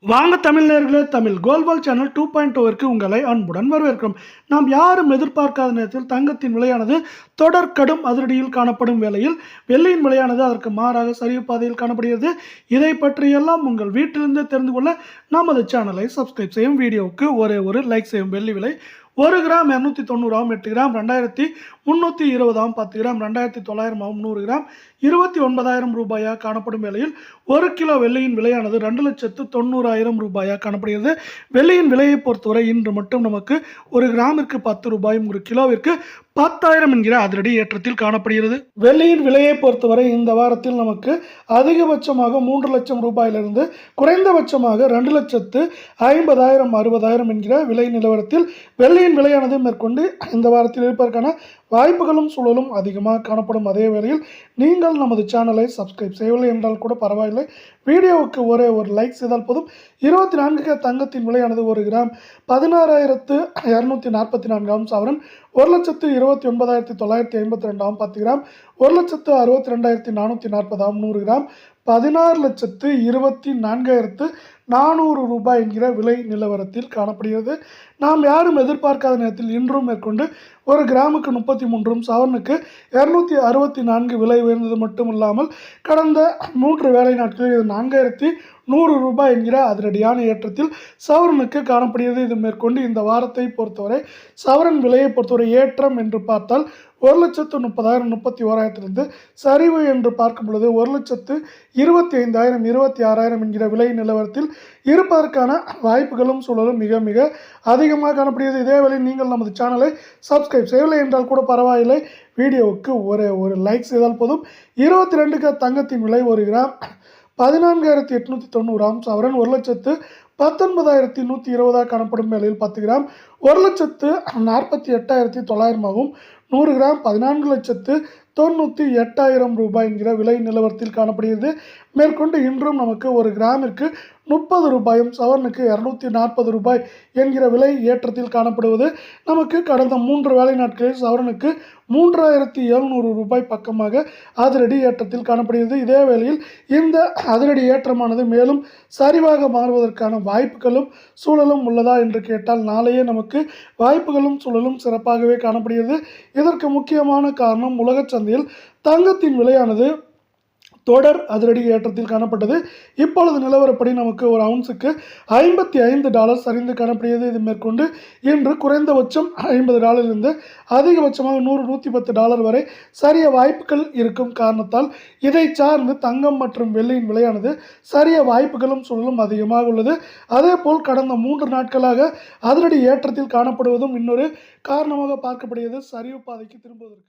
வாங்க தமிழ் நேயர்களே, தமிழ் கோல்வால் சேனல் 2.0ற்கு உங்களை அன்புடன் வரவேற்கிறோம். நாம் யாரும் எதிர்பார்க்காத நேரத்தில் தங்கத்தின் விலையானது தொடர் கடும் அதிரடியில் காணப்படும் வேளையில் வெள்ளியின் விலையானது அதற்கு மாறாக சரிவு பாதையில் காணப்படுகிறது. இதை பற்றியெல்லாம் உங்கள் வீட்டிலிருந்து தெரிந்து கொள்ள நமது சேனலை சப்ஸ்கிரைப் செய்யும். வீடியோவுக்கு ஒரு லைக் செய்யும். வெள்ளி விலை 1 கிராம் 290 8 கிராம் 2320 10 கிராம் 2900 100 கிராம் 29,000 ரூபாயாக காணப்படும் வேளையில் 1 கிலோ வெள்ளியின் விலையானது 2,90,000 ரூபாயாக காணப்படுகிறது. வெள்ளியின் விலையை பொறுத்தவரை இன்று மட்டும் நமக்கு 1 கிராமிற்கு 10 ரூபாயும் 1 கிலோவிற்கு 10,000 என்கிற அதிரடி ஏற்றத்தில் காணப்படுகிறது. வெள்ளியின் விலையை பொறுத்தவரை இந்த வாரத்தில் நமக்கு அதிகபட்சமாக 3 லட்சம் ரூபாயிலிருந்து குறைந்தபட்சமாக 2,50,000 60,000 என்கிற விலை நிலவரத்தில் வெள்ளியின் விலையானது மேற்கொண்டு இந்த வாரத்தில் இருப்பதற்கான வாய்ப்புகளும் சூழலும் அதிகமாக காணப்படும். அதே வேளையில் நீங்கள் நமது சேனலை சப்ஸ்கிரைப் செய்யவில்லை என்றால் கூட பரவாயில்லை, வீடியோவுக்கு ஒரு லைக் செய்தால் போதும். 24 தங்கத்தின் விலையானது 1 கிராம் 16,244 சவரன் 1,29,952 10 கிராம் 1,62,440 100 கிராம் 16,24,400 ரூபாய் என்கிற விலை நிலவரத்தில் காணப்படுகிறது. நாம் யாரும் எதிர்பார்க்காத நேரத்தில் இன்றும் மேற்கொண்டு 1 கிராமுக்கு 33 சவரனுக்கு 264 விலை உயர்ந்தது மட்டுமில்லாமல் கடந்த 3 வேலை நாட்களில் 4,100 ரூபாய் என்கிற அதிரடியான ஏற்றத்தில் சவரனுக்கு காணப்படுகிறது. இது மேற்கொண்டு இந்த வாரத்தை பொறுத்தவரை சவரன் விலையை பொறுத்தவரை ஏற்றம் என்று பார்த்தால் 1,30,000 31,000 சரிவு என்று பார்க்கும் பொழுது 1,25,000 26,000 என்கிற விலை நிலவரத்தில் இருப்பதற்கான வாய்ப்புகளும் சூழலும் மிக மிக அதிகமாக காணப்படுகிறது. இதே வேளை நீங்கள் நமது சேனலை சப்ஸ்கிரைப் செய்யவில்லை என்றால் கூட பரவாயில்லை, வீடியோவுக்கு ஒரு லைக் செய்தால் போதும். 22 தங்கத்தின் விலை 1 கிராம் 14,890 சவரன் 1,19,120 காணப்படும் வேளையில் 10 கிராம் 1,48,900 100 கிராம் 14,98,000 ரூபாய் என்கிற விலை நிலவரத்தில் காணப்படுகிறது. மேற்கொண்டு இன்றும் நமக்கு 1 கிராமிற்கு 30 ரூபாயும் சவரனுக்கு 240 ரூபாய் என்கிற விலை ஏற்றத்தில் காணப்படுவது நமக்கு கடந்த 3 வேலை நாட்களில் சவரனுக்கு 3,700 ரூபாய் பக்கமாக அதிரடி ஏற்றத்தில் காணப்படுகிறது. இதே வேளையில் இந்த அதிரடி ஏற்றமானது மேலும் சரிவாக மாறுவதற்கான வாய்ப்புகளும் சூழலும் உள்ளதா என்று கேட்டால் நாளையே நமக்கு வாய்ப்புகளும் சூழலும் சிறப்பாகவே காணப்படுகிறது. இதற்கு முக்கியமான காரணம் உலக சந்தையில் தங்கத்தின் விலையானது தொடர் அதிரடி ஏற்றத்தில் காணப்பட்டது. இப்பொழுது நிலவரப்படி நமக்கு ஒரு அவுன்ஸுக்கு $55 சரிந்து காணப்படுகிறது. இது மேற்கொண்டு இன்று குறைந்தபட்சம் $50 அதிகபட்சமாக $100-110 வரை சரிய வாய்ப்புகள் இருக்கும் காரணத்தால் இதை சார்ந்து தங்கம் மற்றும் வெள்ளியின் விலையானது சரிய வாய்ப்புகளும் சூழலும் அதிகமாக உள்ளது. அதே போல் கடந்த 3 நாட்களாக அதிரடி ஏற்றத்தில் காணப்படுவதும் இன்னொரு காரணமாக பார்க்கப்படுகிறது சரிவு பாதைக்கு திரும்புவதற்கு.